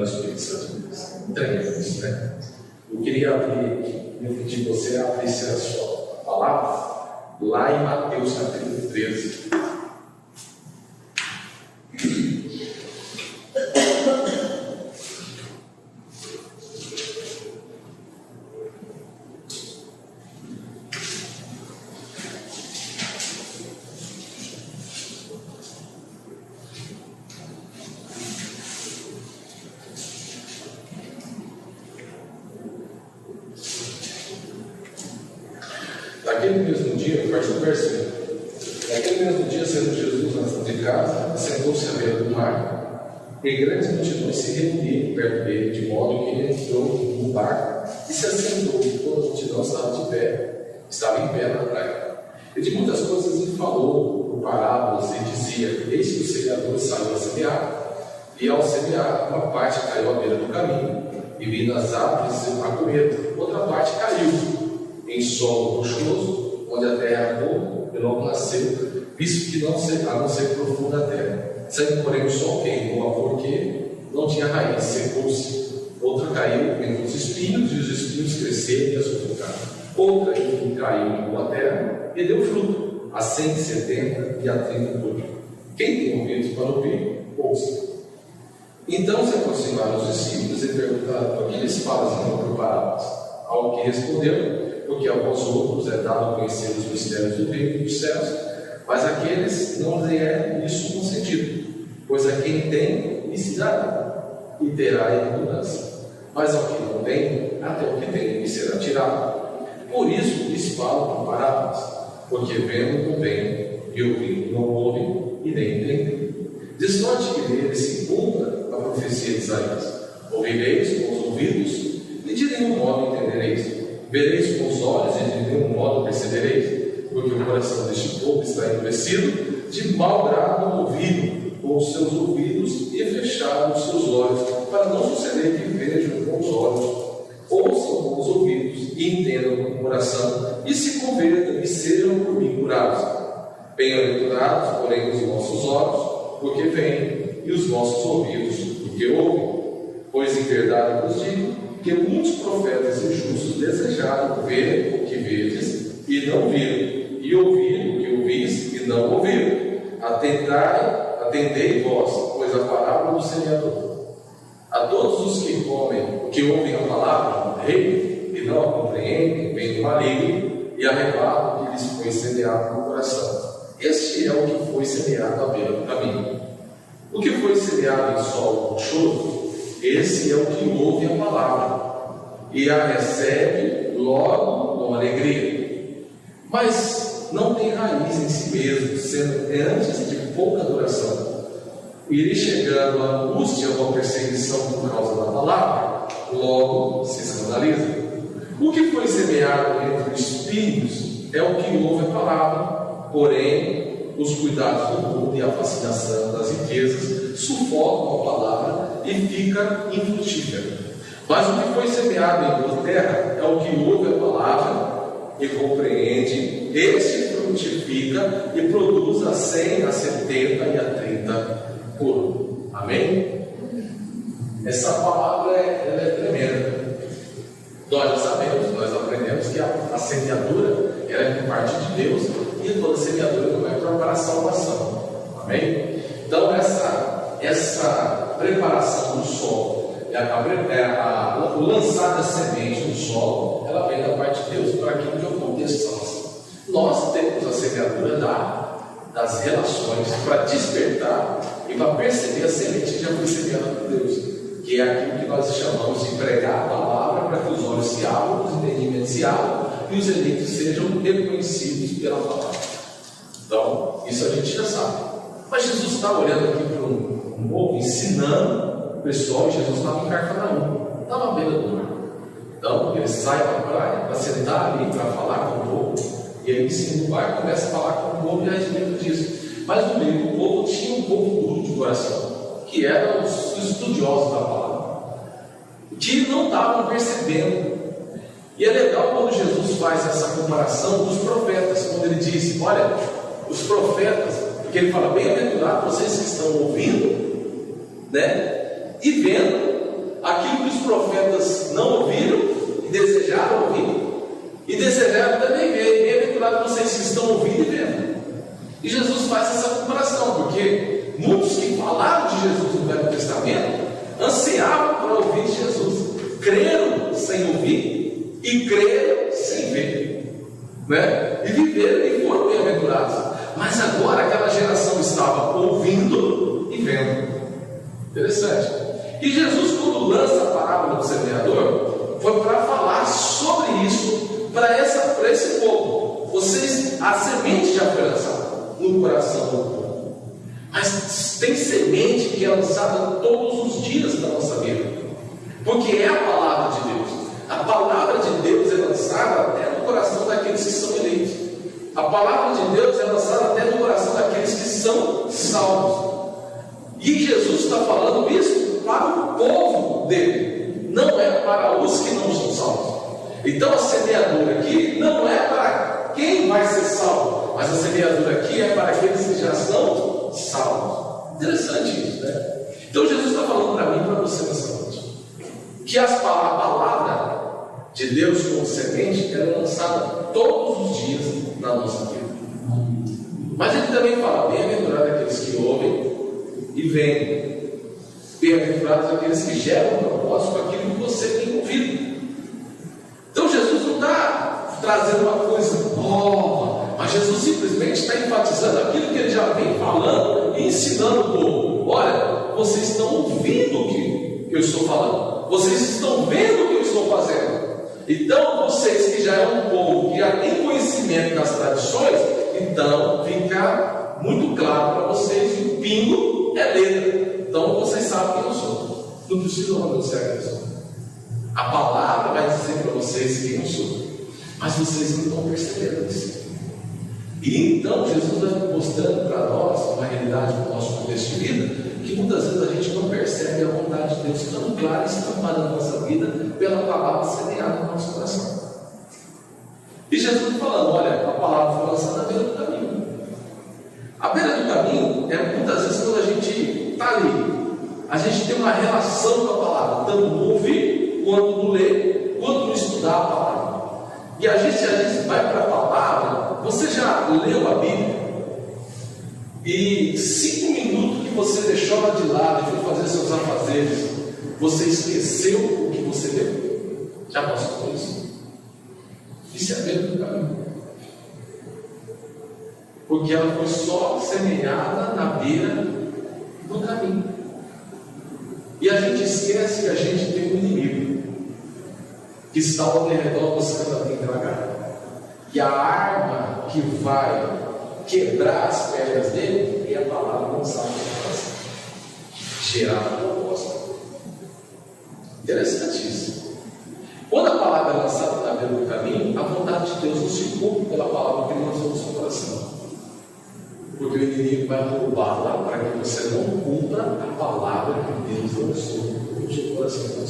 no Espírito Santo de Deus. Entendemos isso, né? Eu queria pedir você a abrir a sua palavra lá em Mateus capítulo 13. Naquele mesmo dia, a partir do versículo, naquele mesmo dia, sendo Jesus na de casa, sentou-se à beira do mar, e grandes multidões se reuniram perto dele, de modo que ele entrou no barco e se assentou, e toda a multidão estava em pé na praia. E de muitas coisas ele falou por parábolas e dizia: eis que o semeador saiu a semear, e ao semear, uma parte caiu à beira do caminho, e vindo as árvores a comer, outra parte caiu em solo rochoso, onde a terra era boa, e logo nasceu, visto que a não ser profunda a terra. Saindo, porém, o sol queimou-a, porque não tinha raiz, secou-se. Outra caiu entre os espinhos, e os espinhos cresceram e a sufocaram. Outra que caiu em boa terra, e deu fruto, a 170 e a 30 por um. Quem tem ouvidos para ouvir, ouça. Então se aproximaram os discípulos e perguntaram: por que eles falam por parábolas? Ao que respondeu: porque a vós outros é dado conhecer os mistérios do reino dos céus, mas àqueles não lhe é isso concedido, pois a quem tem, lhe se dará, e terá em abundância, mas ao que não tem, até o que tem lhe será tirado. Por isso lhes falo por parábolas, porque vendo não veem, e ouvindo não ouvem, e nem entendem. De sorte que neles se cumpra a profecia de Isaías: ouvireis com os ouvidos, e de nenhum modo entendereis. Vereis com os olhos e de nenhum modo percebereis, porque o coração deste povo está endurecido, de mau grado ouviram com os seus ouvidos e fecharam os seus olhos, para não suceder que vejam com os olhos, ouçam com os ouvidos e entendam com o coração, e se convertam e sejam por mim curados. Bem-aventurados, porém, os vossos olhos, porque veem, e os vossos ouvidos, porque ouvem. Pois em verdade vos digo que muitos profetas injustos desejaram ver o que vedes e não viram, e ouvir o que ouvis e não ouviram. Atendei vós, pois a parábola do semeador. A todos os que ouvem a palavra do rei e não a compreendem, vem do maligno e arrebata o que lhes foi semeado no coração. Este é o que foi semeado à beira do caminho. O que foi semeado em solo rochoso, esse é o que ouve a palavra e a recebe logo com alegria, mas não tem raiz em si mesmo, sendo antes de pouca duração. Irei chegando a angústia ou a perseguição por causa da palavra, logo se escandaliza. O que foi semeado entre os espinhos é o que ouve a palavra, porém os cuidados do mundo e a fascinação das riquezas sufocam a palavra e fica infrutífero. Mas o que foi semeado em boa terra é o que ouve a palavra e compreende, este frutifica e produz a 100, a 70 e a 30 por um. Amém? Essa palavra ela é tremenda. Nós sabemos, nós aprendemos que a semeadura ela é por parte de Deus, e toda semeadura não é para a salvação. Amém? Então essa preparação do solo, o lançar da semente no solo, ela vem da parte de Deus para aquilo que é o contexto da salvação. Nós temos a semeadura das relações para despertar e para perceber a semente que já foi semeada por Deus, que é aquilo que nós chamamos de pregar a palavra para que os olhos se abram, os entendimentos se abram e os eleitos sejam reconhecidos pela palavra. Então, isso a gente já sabe. Mas Jesus está olhando aqui para um povo, ensinando o pessoal, e Jesus estava em Cafarnaum, estava à beira do mar. Então, ele sai para a praia para sentar ali, para falar com o povo, e ele ensina o barco, começa a falar com o povo e a respeito disso. Mas no meio do povo tinha um povo duro de coração, que eram os estudiosos da palavra, que não estavam percebendo. E é legal quando Jesus faz essa comparação dos profetas, quando ele diz: olha, os profetas, porque ele fala: bem-aventurados vocês que estão ouvindo, né, e vendo, aquilo que os profetas não ouviram e desejaram ouvir, e desejaram também ver. Bem-aventurados vocês que estão ouvindo e vendo. E Jesus faz essa comparação, porque muitos que falaram de Jesus no Velho Testamento ansiavam para ouvir Jesus, creram sem ouvir e creram sem ver, né? E viveram e foram bem-aventurados. Mas agora aquela geração estava ouvindo e vendo. Interessante. E Jesus, quando lança a parábola do semeador, foi para falar sobre isso para esse povo. Vocês, a semente já foi lançada no coração do povo, mas tem semente que é lançada todos os dias da nossa vida, porque é a palavra de Deus. A palavra de Deus é lançada até no coração daqueles que são eleitos. A palavra de Deus é lançada até no coração daqueles que são salvos. E Jesus está falando isso para o povo dele, não é para os que não são salvos. Então a semeadura aqui não é para quem vai ser salvo, mas a semeadura aqui é para aqueles que já são salvos. Interessante isso, né? Então Jesus está falando para mim e para você nessa noite, que a palavra de Deus como semente é lançada todos os dias na nossa vida. Mas ele também fala: bem-aventurados aqueles que ouvem e veem, bem-aventurados aqueles que geram propósito com aquilo que você tem ouvido. Então Jesus não está trazendo uma coisa nova, mas Jesus simplesmente está enfatizando aquilo que ele já vem falando e ensinando o povo. Olha, vocês estão ouvindo o que eu estou falando, vocês estão vendo o que eu estou fazendo. Então vocês que já é um povo que já tem conhecimento das tradições, então fica muito claro para vocês que o pingo é letra. Então vocês sabem quem eu sou, não precisam anunciar quem eu sou. A palavra vai dizer para vocês quem eu sou, mas vocês não estão percebendo isso. E então Jesus vai mostrando para nós uma realidade do nosso contexto de vida, que muitas vezes a gente não percebe a vontade de Deus tão clara e estampada na nossa vida pela palavra semeada no nosso coração. E Jesus está falando: olha, a palavra foi lançada à beira do caminho. A beira do caminho é muitas vezes quando a gente está ali, a gente tem uma relação com a palavra, tanto no ouvir, quanto no ler, quanto no estudar a palavra. E a gente às vezes vai para a palavra. Você já leu a Bíblia? E 5 minutos que você deixou ela de lado e foi fazer seus afazeres, você esqueceu o que você leu? Já passou por isso? Isso é a beira do caminho, porque ela foi só semeada na beira do caminho. E a gente esquece que a gente tem um inimigo que está ao redor buscando alguém tragar. E a arma que vai quebrar as pernas dele é a palavra lançada no coração, gerar propósito. Interessante isso. Quando a palavra é lançada na beira do caminho, a vontade de Deus não se cumpre pela palavra que ele lançou no seu coração, porque o inimigo vai roubá-la para que você não cumpra a palavra que Deus lançou no seu coração.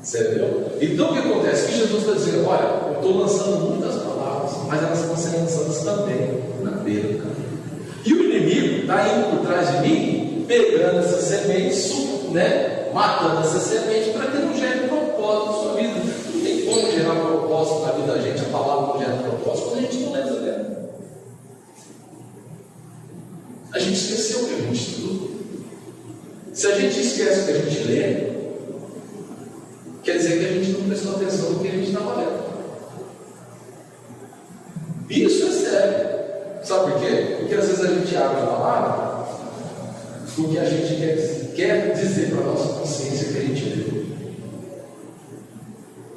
Entendeu? Então o que acontece? Que Jesus está dizendo: olha, eu estou lançando muitas palavras, mas elas estão sendo lançadas também na beira do caminho. E o inimigo está indo por trás de mim, pegando essa semente, né? Matando essa semente para que não gere propósito na sua vida. Não tem como gerar propósito na vida da gente. A palavra não gera propósito quando a gente não lê dela. A gente esqueceu o que a gente estudou. Se a gente esquece o que a gente lê, quer dizer que a gente não prestou atenção no que a gente estava lendo. Isso é sério. Sabe por quê? Porque às vezes a gente abre a palavra porque a gente quer dizer para a nossa consciência que a gente leu.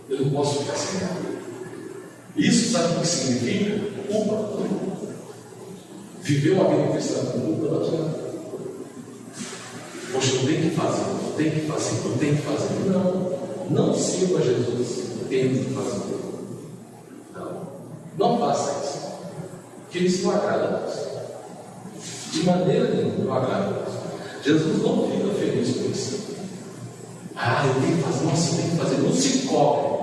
Eu não posso ficar sem nada. Isso sabe o que significa? Culpa. Viver uma vida cristã com culpa não adianta. Poxa, eu tenho que fazer, eu tenho que fazer, eu tenho que fazer. Não sirva a Jesus, tenho que fazer. Não faça isso, porque isso não agrada a Deus. De maneira nenhuma não agrada a Deus. Jesus não fica feliz com isso. Eu tenho que fazer, nossa, eu tenho que fazer. Não se cobre.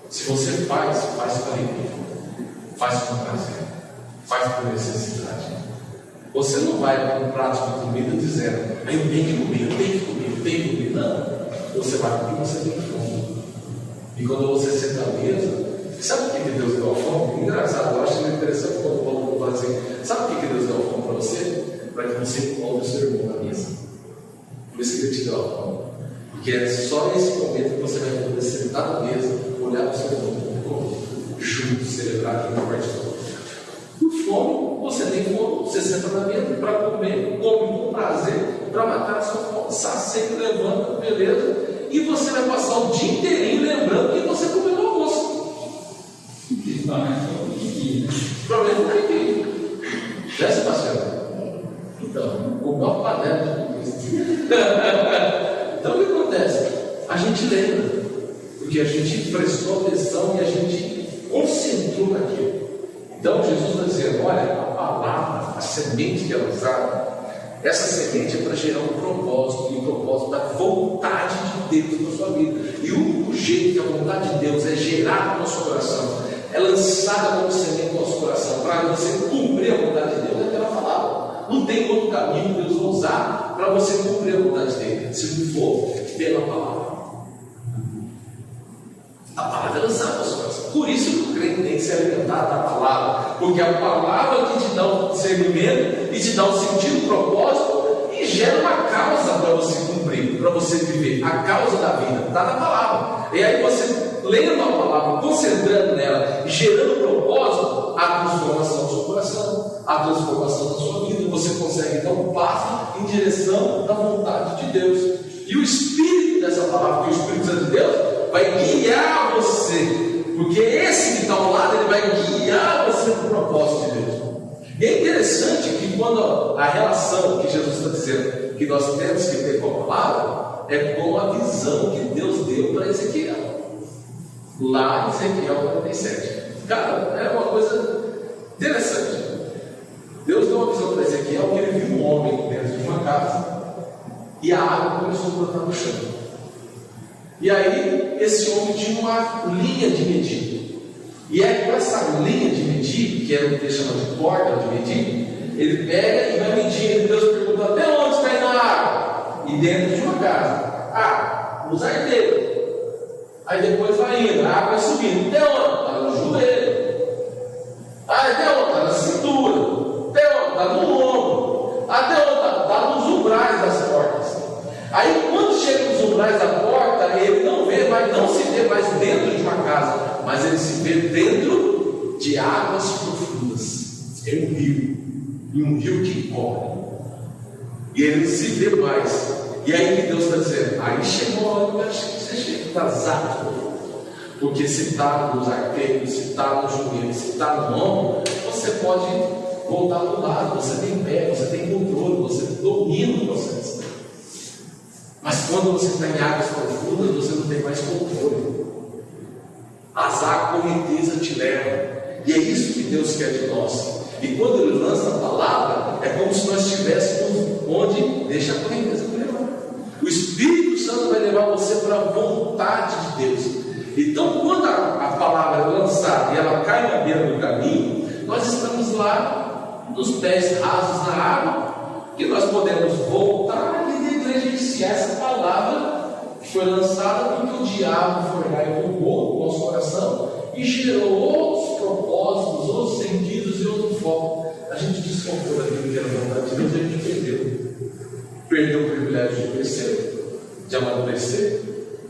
Se você faz com alegria, faz com prazer, faz por necessidade. Você não vai com um prato de comida dizendo, eu tenho que comer, eu tenho que comer, eu tenho que comer. Não. Você vai porque você tem fome. E quando você senta à mesa, sabe o que Deus deu a fome? Engraçado, eu acho interessante quando o Paulo fala assim, sabe o que Deus deu a fome para você? Para que você coloque o seu irmão na mesa. Por isso que Ele te deu a fome. Porque é só nesse momento que você vai poder sentar na mesa, olhar para o seu irmão e comer, junto, celebrar aqui na parte toda. Por fome, você tem fome, você senta na mesa para comer, come com prazer, para matar a sua fome, sempre levanta, beleza? E você vai passar o dia inteirinho lembrando que você comeu no almoço. Provavelmente não tem que. Já se passou. Então, o maior panela de Cristo. Então o que acontece? A gente lembra, porque a gente prestou atenção e a gente concentrou naquilo. Então Jesus está dizendo, olha, a palavra, a semente que ela usava, essa semente é para gerar um propósito, e o propósito da vontade de Deus na sua vida. E o único jeito que a vontade de Deus é gerada no nosso coração, é lançada como semente no nosso coração, para você cumprir a vontade de Deus, é aquela palavra. Não tem outro caminho que Deus vai usar para você cumprir a vontade dele, se não for pela palavra. A palavra é lançada no nosso coração. Por isso que o crente tem que se alimentar da palavra, porque a palavra que te dá um discernimento e te dá um sentido, um propósito, e gera uma causa para você cumprir, para você viver. A causa da vida está na palavra. E aí você lendo a palavra, concentrando nela e gerando propósito, a transformação do seu coração, a transformação da sua vida. Você consegue dar um passo em direção da vontade de Deus. E o Espírito dessa palavra, que é o Espírito Santo de Deus, vai guiar você, porque esse que está ao lado, ele vai guiar você para o propósito de Deus. E é interessante que quando a relação que Jesus está dizendo que nós temos que ter com a palavra, é com a visão que Deus deu para Ezequiel, lá em Ezequiel 47. Cara, é uma coisa interessante. Deus deu uma visão para Ezequiel que ele viu um homem dentro de uma casa e a água começou a brotar no chão. E aí, esse homem tinha uma linha de medir. E aí, com essa linha de medir, que é o que eles chamam de corda de medir, ele pega e vai medir. E Deus pergunta: até onde está indo a água? E dentro de uma casa. Nos arteiros. Aí depois vai indo, a água vai subindo. Até onde? Está no joelho. Até onde? Está na cintura. Até onde? Está no ombro. Até onde? Está nos umbrais das portas. Aí quando chega nos umbrais da porta, ele não se vê mais dentro de uma casa, mas ele se vê dentro de águas profundas. É um rio, e um rio que corre. E ele se vê mais. E aí que Deus está dizendo, aí chegou a hora que você chega das águas profundas. Porque se está nos arqueiros, se está no joelho, se está no ombro, você pode voltar do lado, você tem pé, você tem controle, você domina o processo. Mas quando você está em águas profundas, você não tem mais controle. As águas correntezas te levam. E é isso que Deus quer de nós. E quando Ele lança a palavra, é como se nós estivéssemos onde deixa a correnteza me levar. O Espírito Santo vai levar você para a vontade de Deus. Então, quando a palavra é lançada e ela cai na beira do caminho, nós estamos lá, nos pés rasos na água, que nós podemos voltar e negligenciar essa palavra que foi lançada, porque o diabo foi lá e roubou o nosso coração e gerou outros propósitos, outros sentidos e outro foco. A gente descontou daquilo que era a vontade de Deus e a gente perdeu. Perdeu o privilégio de crescer, de amadurecer,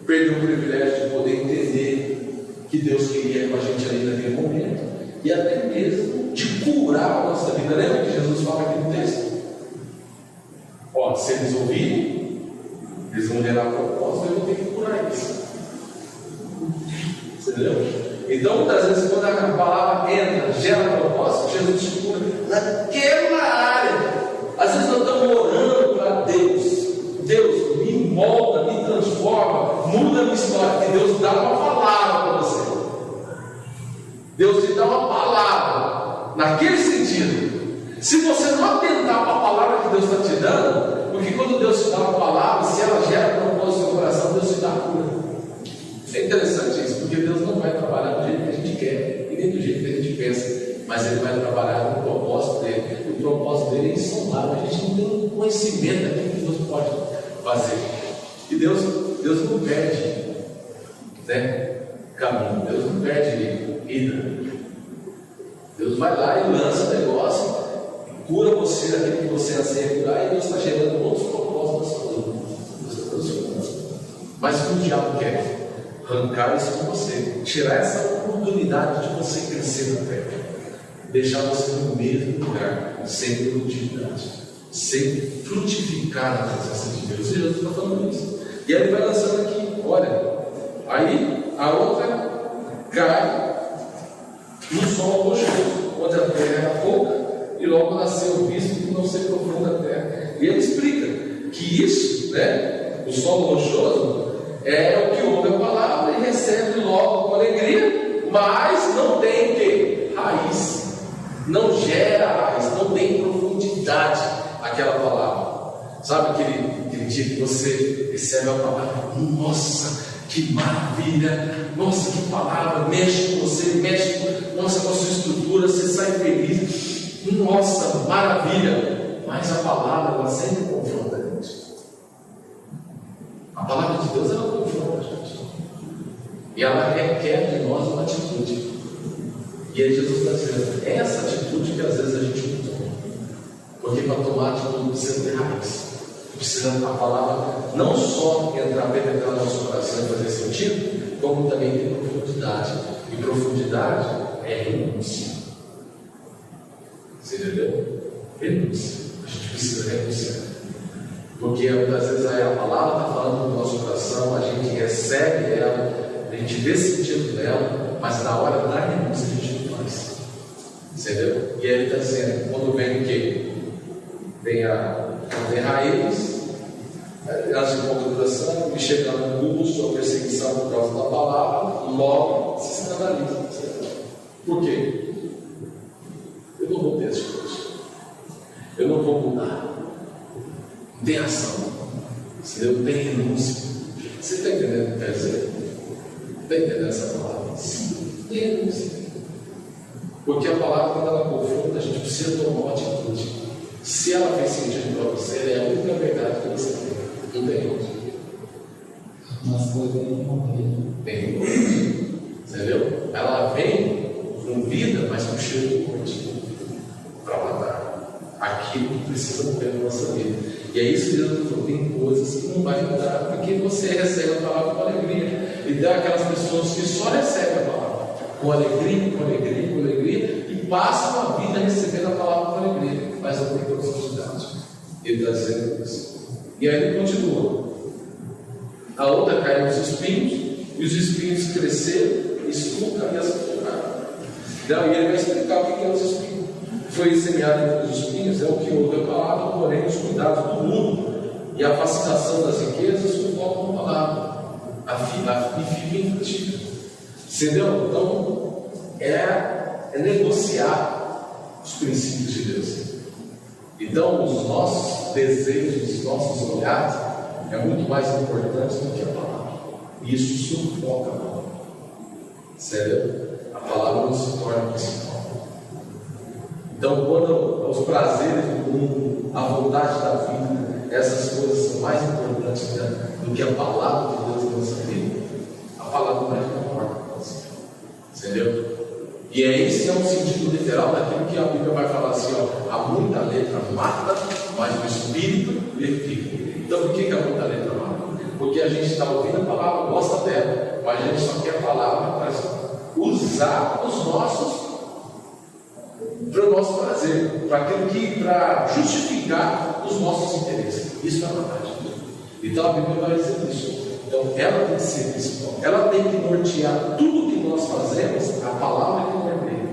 perdeu o privilégio de poder entender que Deus queria com a gente ali naquele momento, e até mesmo de curar a nossa vida. Lembra que Jesus fala aqui no texto? Ó, se eles ouvirem, eles vão gerar propósito, eu vou ter que curar isso. Você entendeu? Então, muitas vezes, quando a palavra entra, gera propósito, Jesus te cura naquela área. Às vezes nós estamos orando para Deus. Deus me molda, me transforma, muda a minha história. E Deus dá uma palavra para você. Deus te dá uma palavra naquele sentido. Se você não atentar para a palavra que Deus está te dando, porque quando Deus te dá uma palavra, se ela gera propósito no seu coração, Deus te dá a cura. É interessante isso, porque Deus não vai trabalhar do jeito que a gente quer e nem do jeito que a gente pensa. mas ele vai trabalhar no propósito dele. O propósito dele é insondável. A gente não tem conhecimento daquilo que Deus pode fazer. E Deus não perde, né, caminho, Deus não perde vida. Deus vai lá e lança o negócio, cura você daquilo que você anseia curar, e Deus está gerando outros propósitos na sua vida. Mas o que o diabo quer? Arrancar isso de você, tirar essa oportunidade de você crescer na fé, deixar você no mesmo lugar, sem produtividade, sem frutificar na presença de Deus. E Jesus está falando isso. E aí ele vai lançando aqui, olha, aí a outra cai no solo rochoso, onde a terra era pouca, e logo nasceu o visto que não se profunda a terra. E ele explica que isso, né, o solo rochoso, é o que ouve a palavra e recebe logo com alegria, mas não tem o quê? Raiz. Não gera raiz, não tem profundidade aquela palavra. Sabe aquele dia que você recebe a palavra, nossa, que maravilha, nossa, que palavra, mexe com você, mexe com a sua estrutura, você sai feliz, nossa, maravilha. Mas a palavra, ela sempre confronta a gente. A palavra de Deus, ela confronta a gente, e ela requer de nós uma atitude. E aí Jesus está dizendo, é essa atitude que às vezes a gente não toma, porque para tomar atitude precisa ter raiz, precisa a palavra não só entrar, penetrar no nosso coração e fazer sentido, como também ter profundidade. E profundidade é renúncia. Você entendeu? Renúncia. A gente precisa renunciar. Porque muitas vezes a palavra está falando no nosso coração, a gente recebe ela, a gente vê sentido nela, mas na hora da renúncia a gente não faz. Entendeu? E aí ele está dizendo, quando vem o quê? Vem raiz, antes de pouca duração, me chega no curso, a perseguição por causa da palavra, logo se escandaliza. Por quê? Eu não vou ter atitude, eu não vou mudar. Tem ação, se eu tenho renúncia. Você está entendendo o que quer dizer? Está entendendo essa palavra? Sim, tem renúncia. Porque a palavra, quando ela confronta, a gente precisa tomar uma atitude. Se ela fez sentido para você, ela é a única verdade que você tem. Não tem outra. Mas foi bem Tem outra. Entendeu? Ela vem com vida, mas com cheiro de morte para matar aquilo que precisa morrer na nossa vida. E é isso que Deus falou, tem coisas que não vai mudar, porque você recebe a palavra com alegria. E tem aquelas pessoas que só recebem a palavra com alegria, com alegria, com alegria, e passam a vida recebendo a palavra com alegria, mas não tem profundidade. Ele está dizendo isso. E aí ele continua. A outra caiu nos espinhos, e os espinhos cresceram, e sufocaram e as sufocaram. Então, e ele vai explicar o que é os espinhos. Foi semeado entre os espinhos, é o que ouve a palavra, porém os cuidados do mundo e a fascinação das riquezas sufocam a palavra, e fica infantil. Entendeu? Então, é negociar os princípios de Deus. Então, os nossos desejos, os nossos olhares, é muito mais importante do que a palavra. E isso sufoca a palavra. Sério? A palavra não se torna principal. Então, quando os prazeres do mundo, a vontade da vida, essas coisas são mais importantes do que a palavra de Deus na nossa vida, a palavra vai ficar morta para nós. Entendeu? E esse é um sentido literal daquilo que a Bíblia vai falar assim: ó, há muita letra mata, mas o Espírito vivifica. Então, por que há muita letra mata? Porque a gente está ouvindo a palavra, gosta dela, mas a gente só quer a palavra para usar para o nosso prazer, para justificar os nossos interesses. Isso é verdade. Então a Bíblia vai dizer isso. Então ela tem que ser principal. Ela tem que nortear tudo que nós fazemos, a palavra que norteia.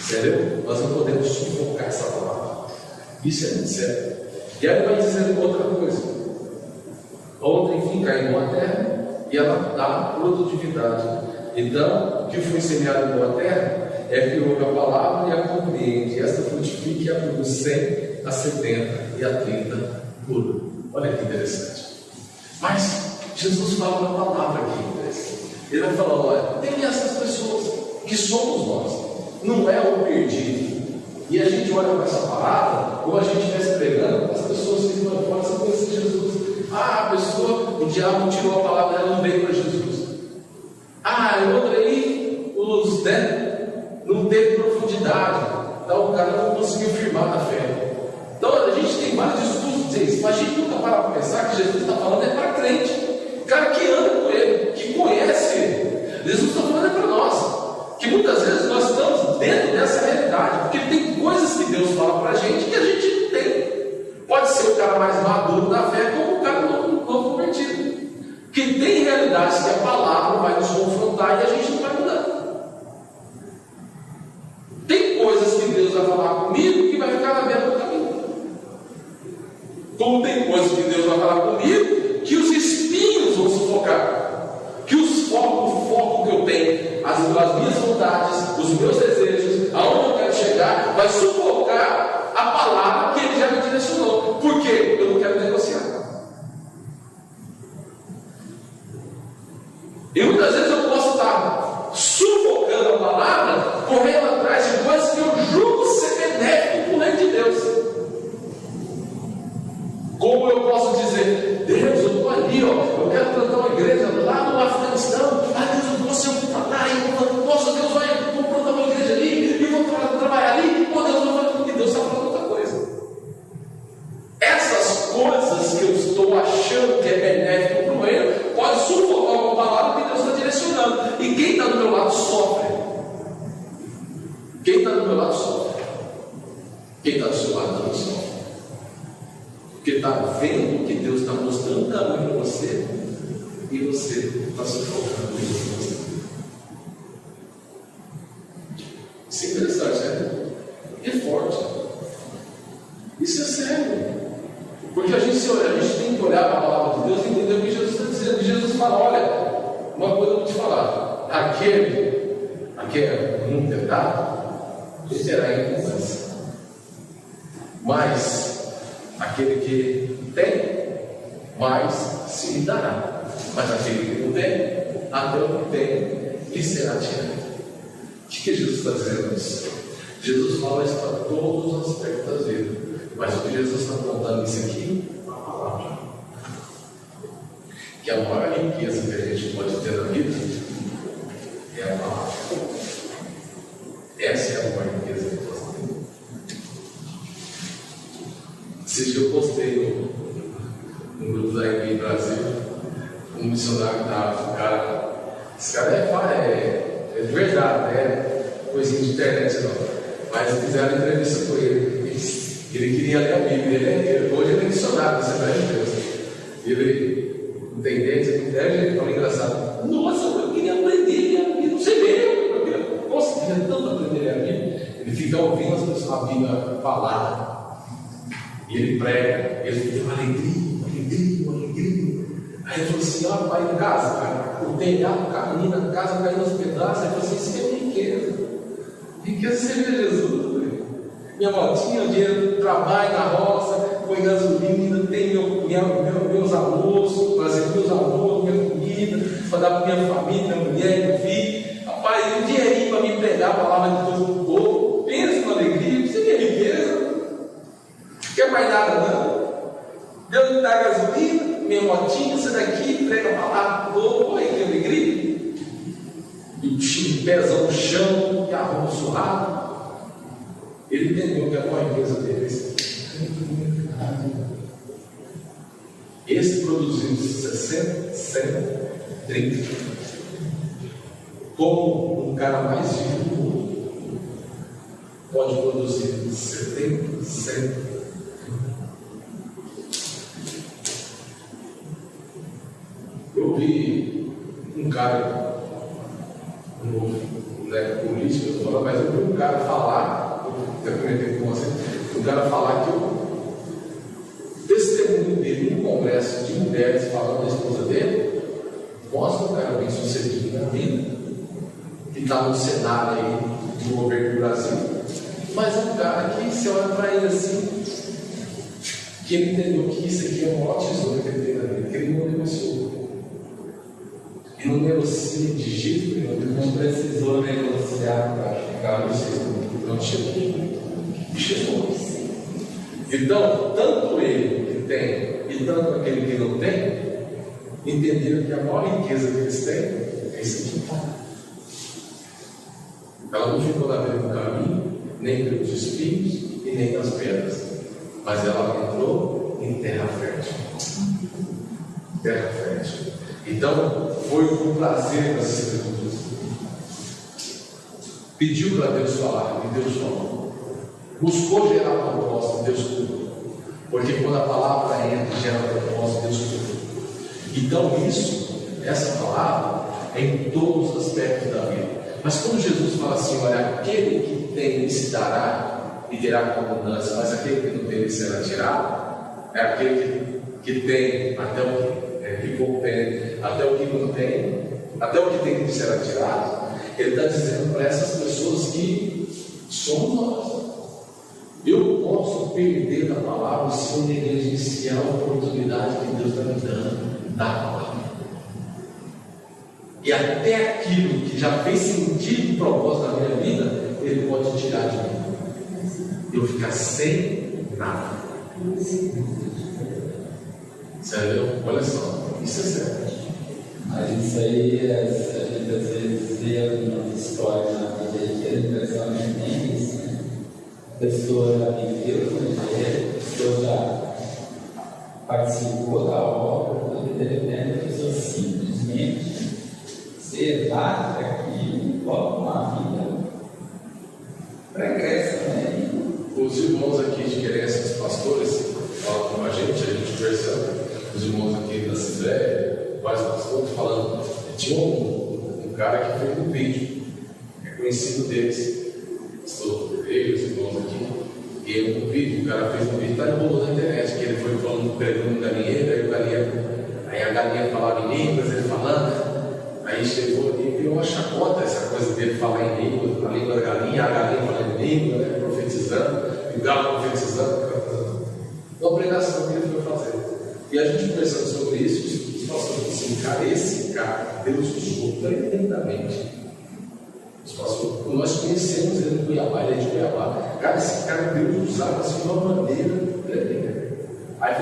Sério? Nós não podemos sufocar essa palavra. Isso é muito sério. E aí ele vai dizer outra coisa. A outra, enfim, cai em boa terra e ela dá produtividade. Então, o que foi semeado em boa terra é que ouve a palavra e a compreende, esta frutifica e a produz 100, a 70 e a 30 por ano. Olha que interessante. Mas Jesus fala uma palavra aqui interessante. Ele vai falar: olha, tem essas pessoas que somos nós, não é o perdido. E a gente olha para essa palavra, como a gente estivesse pregando, as pessoas que estão fora só conhecem Jesus. Ah, a pessoa, o diabo tirou a palavra dela, não veio para Jesus. Ah, e outra aí, não teve profundidade. Então o cara não conseguiu firmar na fé. Então a gente tem vários estudos dizer isso, mas a gente nunca para pensar que Jesus está falando é para crente. O cara que anda com ele, que conhece ele. Jesus está falando é para nós. Que muitas vezes nós estamos dentro dessa realidade, porque tem coisas que Deus fala para a gente que a gente não tem. Pode ser o cara mais maduro da fé, como o cara não convertido. Porque tem realidades que a palavra vai nos confrontar e a gente não vai mudar. Tem coisas que Deus vai falar comigo que vai ficar na beira do caminho. Como tem coisas que Deus vai falar comigo que os espinhos vão sufocar. Que o foco que eu tenho, as minhas vontades, os meus desejos, aonde eu quero chegar, vai sufocar a palavra que Ele já me direcionou. Por quê? Eu não quero negociar. E muitas vezes eu posso estar sufocando a palavra, correndo atrás de coisas que eu julgo ser benéfico para o reino de Deus. Como eu posso dizer, Deus, eu estou ali, eu quero plantar uma igreja lá no Afeganistão. Ah, Deus, eu posso ir para lá, eu posso, Deus vai, vou plantar uma igreja ali, e vou trabalhar ali. Oh, Deus, não vai, porque Deus está falando outra coisa. Essas coisas que eu estou achando que é benéfico para o reino, pode sufocar uma palavra que Deus está direcionando. E quem está do meu lado sofre. Quem está do meu lado sofre. Quem está do seu lado também sofre. Porque está vendo que Deus está mostrando o caminho para você e você está se colocando em você. Isso é interessante, né? É forte. Isso é sério. Porque a gente tem que olhar para a palavra de Deus e entender o que Jesus está dizendo. E Jesus fala: olha, uma coisa eu vou te falar. Aquele não terá, ele terá em abundância. Mas aquele que tem, mais se lhe dará. Mas aquele que não tem, até o que tem, lhe será tirado. O que Jesus está dizendo isso? Jesus fala isso para todos os aspectos da vida. Mas o que Jesus está contando isso aqui é a palavra. Que a maior riqueza que a gente pode ter na vida é a palavra. Essa é a maior riqueza que nós temos. Esse dia eu postei no grupo da IB Brasil um missionário da África. Esse cara é de verdade, não é coisinha de internet não. Mas fizeram entrevista com ele. Ele queria ler a Bíblia. Hoje ele é missionário da Assembleia de Deus. Ele, entendente, ele falou engraçado. Nossa, eu queria aprender a Bíblia. Não sei ler. Nossa, eu queria tanto aprender a Bíblia. Ele fica ouvindo as pessoas a Bíblia falar. E ele prega. Ele tem uma alegria. Aí ele falou assim: ó, pai, em casa, cara, o telhado caindo, a casa caindo aos pedaços. Aí ele falou assim: isso é riqueza. Riqueza seria Jesus. Minha motinha, o dinheiro do trabalho na roça, põe gasolina, tem meus almoços, fazer meus almoços, minha comida, para dar para minha família, minha mulher, meu filho. Rapaz, um dinheirinho para me pregar a palavra de Deus no povo. Pensa na alegria, você quer riqueza? Não quer mais nada, não. Deus me dá gasolina, minha motinha, você daqui, prega a palavra do povo, olha que alegria. E o pezão no chão, e arruma surrado. Ele entendeu que a maior riqueza dele é esse produziu 60, 100, 30. Como um cara mais rico do mundo pode produzir 70, 100. Eu vi um cara, político, mas eu vi um cara falar. Eu comentei com você, o cara falar que o testemunho dele no congresso de mulheres falando da esposa dele mostra um cara bem sucedido na vida, que está no cenário aí do governo do Brasil, mas é um cara que você olha para ele assim, que ele entendeu que isso aqui é o maior tesouro que ele tem na vida, que ele não negociou. Ele não negocia de jeito nenhum, ele não precisou negociar para achar. Não chegou. Chegou. Então, tanto ele que tem e tanto aquele que não tem, entenderam que a maior riqueza que eles têm é isso aqui. Ela não ficou na beira do caminho, nem pelos espinhos e nem nas pedras, mas ela entrou em terra fértil. Terra fértil. Então, foi com prazer das Escrituras. Pediu para Deus falar, e Deus falou. Buscou gerar propósito, Deus cuidou. Porque quando a palavra entra e gera propósito, Deus cuidou. Então, essa palavra é em todos os aspectos da vida. Mas quando Jesus fala assim, olha, aquele que tem se dará e terá com abundância, mas aquele que não tem será tirado, é aquele que tem até o que pouco tem, até o que não tem, até o que tem que será tirado. Ele está dizendo para essas pessoas que somos nós. Eu posso perder da palavra se eu negligenciar a oportunidade que Deus está me dando da palavra. E até aquilo que já fez sentido e propósito na minha vida, Ele pode tirar de mim. Eu ficar sem nada. Sério? Olha só, isso é sério. Mas isso aí, a gente às vezes vê algumas histórias na vida que a pessoa não tem isso, né? A pessoa já viveu o evangelho, a pessoa já participou da obra, de repente a pessoa simplesmente se evade aqui e coloca uma vida pregressa, né? Os irmãos aqui de querência, os pastores, falam com a gente conversando, os irmãos aqui da Assembleia, vários pastores falando, tinha um cara que fez um vídeo, é conhecido deles, pastor Correio, os irmãos aqui, e um vídeo, o cara fez um vídeo, está rolando na internet, que ele foi falando, pregando um galinheiro, aí a galinha falava em línguas, ele falando, aí chegou e virou uma chacota essa coisa dele falar em língua, a língua da galinha, a galinha falando em língua, né, profetizando, e o galo profetizando, uma pregação que ele foi fazer. E a gente conversando sobre isso, os pastores assim, cara, esse cara, Deus usou tremendamente. Os pastores, nós conhecemos ele no Cuiabá, ele é de Cuiabá. Cara, esse cara, Deus usava assim de uma maneira tremenda. Aí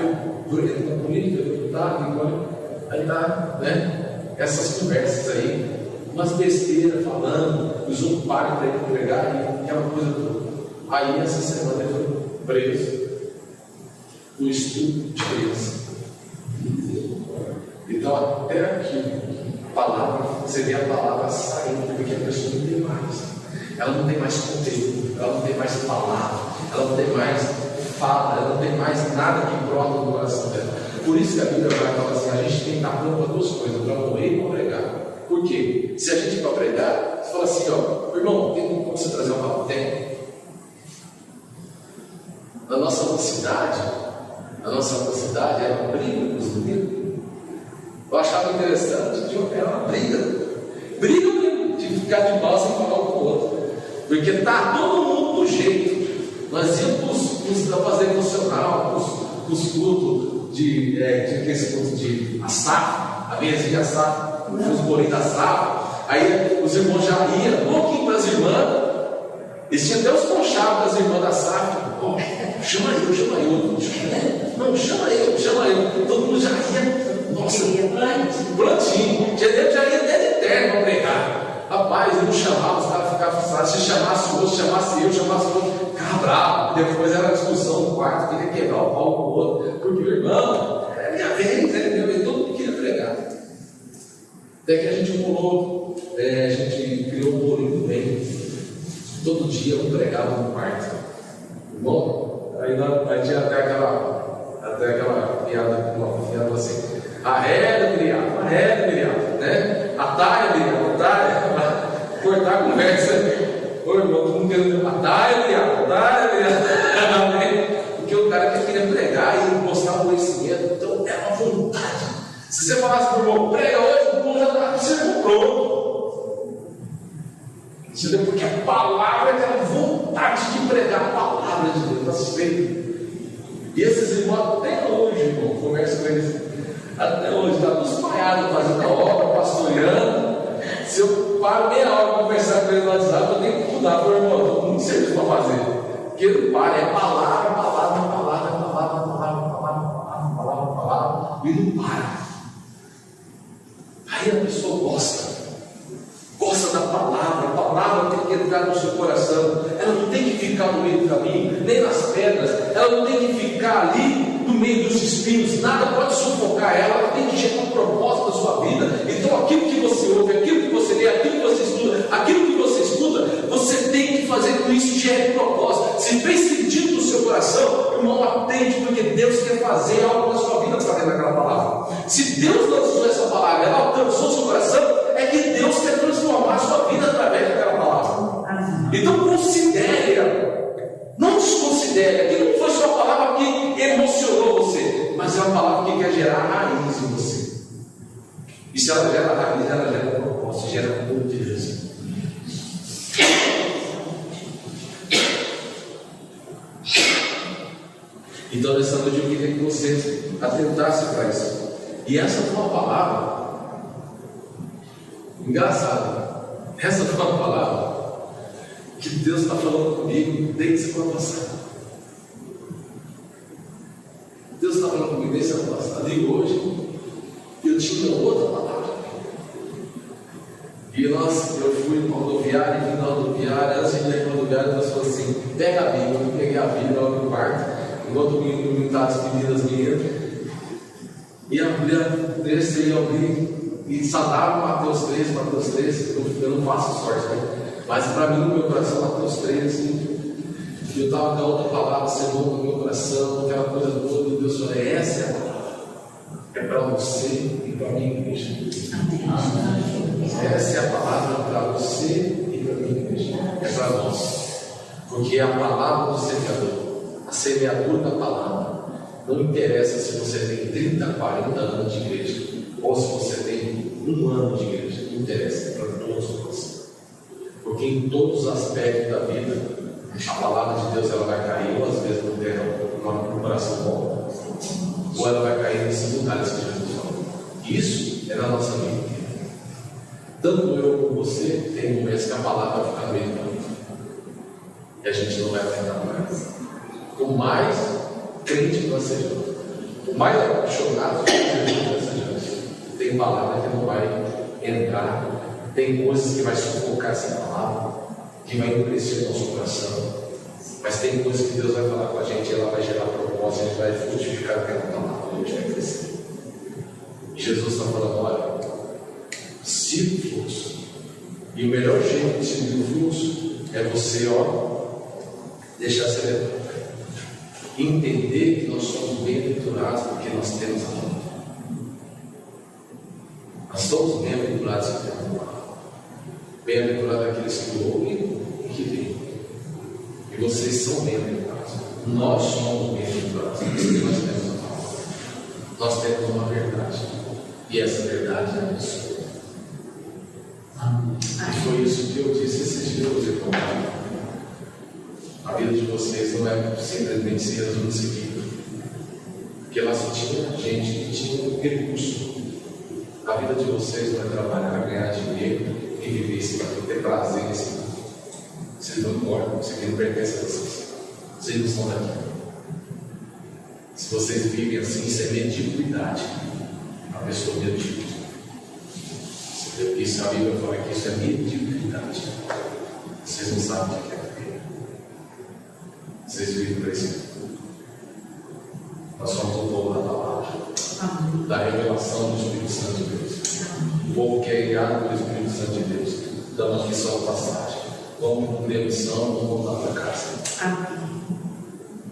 foi ele na política, deputado, aí tá, né? Essas conversas aí, umas besteiras falando, os outros param para ele pregar e aquela coisa toda. Aí essa semana ele foi preso no estudo de criança. Então até aqui, a palavra, você vê a palavra saindo, porque a pessoa não tem mais. Ela não tem mais conteúdo, ela não tem mais palavra, ela não tem mais fala, ela não tem mais nada que brota no coração dela. Por isso que a Bíblia vai falar assim, a gente tem que estar pronto para duas coisas, para morrer e para pregar. Por quê? Se a gente para pregar, você fala assim, ó, irmão, tem como você trazer uma palavra? Tem. Na nossa mocidade, era uma briga com os meninos. Eu achava interessante, era uma briga mesmo, de ficar de mal sem falar um com o outro. Porque tá todo mundo do jeito. Nós íamos fazer emocional, os cultos de Asaf, a mesa de Asaf, os bolinhos da Asaf. Aí os irmãos já iam, um pouquinho para as irmãs. Eles tinham até os conchavos das irmãs da Asaf. Oh, chama eu. Não, chama eu. Todo mundo já ia. Nossa, plantinho. Já ia até de terno para pregar. Rapaz, eu não chamava, os caras ficavam frustrados. Se chamasse o outro, chamasse eu, chamasse o outro, ficava bravo. Depois era discussão no quarto, queria quebrar o pau com o outro. Porque o irmão, era minha vez, todo mundo queria pregar. Até que a gente pulou, a gente criou um bolinho bem. Todo dia eu pregava no quarto. Bom, aí tinha até aquela piada, uma piada assim. Arreda, criado, né? Atalha, cortar a conversa. Ô irmão, todo mundo querendo atalha, porque o cara que queria pregar e mostrar o conhecimento, então é uma vontade. Se você falasse para o irmão, prega hoje, o irmão já está sendo pronto. Entendeu? Porque a palavra é aquela vontade de pregar a palavra de Deus, está suspeito. E esses irmãos até hoje, irmão, conversa com eles. Até hoje, está tudo espalhado, fazendo a obra, pastoreando. Se eu paro meia hora para conversar com ele no WhatsApp, eu tenho que mudar, meu irmão, eu estou com muito serviço para fazer. Porque ele não para, é palavra, e não para. Aí a pessoa gosta da palavra, a palavra tem que entrar no seu coração, ela não tem que ficar no meio do caminho, nem nas pedras, ela não tem que ficar ali no meio dos espinhos, nada pode sufocar ela tem que gerar um propósito na sua vida. Então aquilo que você ouve, aquilo que você lê, aquilo que você estuda, você tem que fazer com isso gere propósito. Se fez sentido no seu coração, irmão, atende, porque Deus quer fazer algo na sua vida através daquela palavra. Se Deus lançou essa palavra, ela alcançou o seu coração, é que Deus quer transformar a sua vida através daquela palavra. Então considere ela, não desconsidere. Aquilo não foi só a palavra que emocionou você, mas é uma palavra que quer gerar raiz em você. E se ela gera raiz, ela gera propósito, gera poder. Então nessa noite eu queria que você atentasse para isso. E essa foi uma palavra engraçada. Essa foi uma palavra que Deus está falando comigo desde semana passada. Deus está falando comigo desde semana passada. E hoje eu tinha outra palavra. E eu fui na rodoviária, e vim na rodoviária. Antes de ir na rodoviária, Deus falou assim: pega a Bíblia. Eu peguei a Bíblia lá no quarto, enquanto o menino estava despedindo as meninas. E abri a texto e eu abri. E saudava Mateus 13, eu não faço sorte, né? Mas para mim, no meu coração, Mateus 13, eu estava com a outra palavra, Senhor, no meu coração, aquela coisa toda, e Deus falou: essa é a palavra, é para você e para a minha igreja. Essa é a palavra para você e para a minha igreja, é para nós, porque é a palavra do semeador, a semeadura da palavra. Não interessa se você tem 30, 40 anos de igreja, ou se você tem 1 ano de igreja, não interessa, é para todos nós. Porque em todos os aspectos da vida, a palavra de Deus ela vai cair, ou às vezes no terra, no coração bom, ou ela vai cair nesses lugares que Jesus falou. Isso é na nossa vida. Tanto eu como você, tem momentos que a palavra vai ficar no meio do caminho, e a gente não vai atentar mais. Por mais crente que nós sejamos, por mais apaixonados que nós sejamos, tem palavra que não vai entrar, tem coisas que vai sufocar essa palavra, que vai endurecer o nosso coração, mas tem coisas que Deus vai falar com a gente, ela vai gerar propósito, a gente vai frutificar aquela palavra, a gente vai crescer. E Jesus está falando: olha, siga o fluxo, e o melhor jeito de seguir o fluxo é você, deixar ser levado. Entender que nós somos bem-aventurados porque nós temos a palavra. Nós somos bem-aventurados porque temos a palavra. Bem-aventurados aqueles que ouvem e que veem. E vocês são bem-aventurados. Nós somos bem-aventurados porque nós temos a palavra. Nós temos uma verdade. E essa verdade é a pessoa. E foi isso que eu disse esses dias, irmão. A vida de vocês não é simplesmente se resume em seguida. Porque lá só tinha gente que tinha recurso. A vida de vocês não é trabalhar, ganhar dinheiro e viver esse mundo, ter prazer nesse mundo. Vocês não importam, vocês não pertencem a vocês. Vocês não são daqui. Se vocês vivem assim, isso é mediocridade. A pessoa medíocre. Isso a Bíblia fala que isso é mediocridade. Vocês não sabem o que é. Vocês vivem para esse mundo. Nós somos o povo da palavra, da revelação do Espírito Santo de Deus. O povo que é guiado pelo Espírito Santo de Deus. Damos aqui só a passagem. Vamos cumprir a missão, vamos voltar para casa.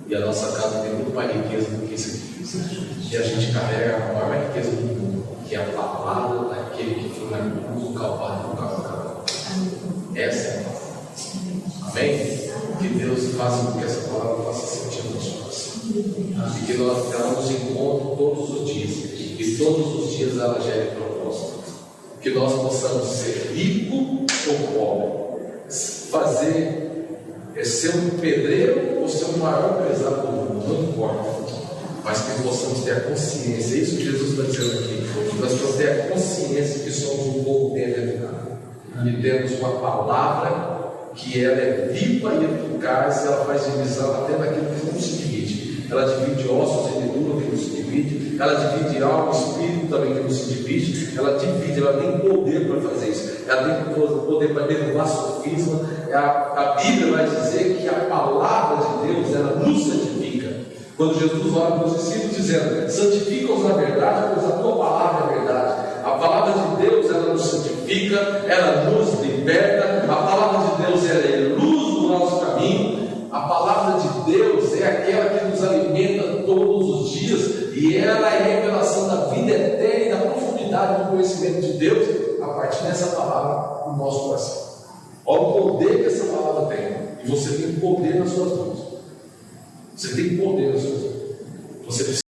E a nossa casa tem muito mais riqueza do que isso aqui. E a gente carrega a maior riqueza do mundo, que é a palavra daquele que foi na cruz do Calvário, no Calvário. Essa é a palavra. Amém? Que Deus faça com que essa palavra faça sentido no nosso coração. E que ela nos encontre todos os dias. E todos os dias ela gere propósito. Que nós possamos ser rico ou pobre. Ser um pedreiro ou ser o maior empresário do mundo. Não importa. Mas que possamos ter a consciência. É isso que Jesus está dizendo aqui. Nós precisamos ter a consciência que somos um povo bem-aventurado. E temos uma palavra que ela é viva e eficaz, ela faz divisão até daquilo que não se divide. Ela divide ossos e medula que não se divide, ela divide alma e espírito também que não se divide, ela divide, ela tem poder para fazer isso, ela tem poder para derrubar sofisma. A Bíblia vai dizer que a palavra de Deus, ela nos santifica. Quando Jesus ora para os discípulos dizendo: santifica-os na verdade, pois a tua palavra é verdade. A palavra de Deus, ela nos santifica, ela nos liberta. A palavra de Deus, ela é luz no nosso caminho. A palavra de Deus é aquela que nos alimenta todos os dias, e ela é a revelação da vida eterna e da profundidade do conhecimento de Deus a partir dessa palavra no nosso coração. Olha o poder que essa palavra tem. E você tem poder nas suas mãos. Você tem poder nas suas mãos. Você precisa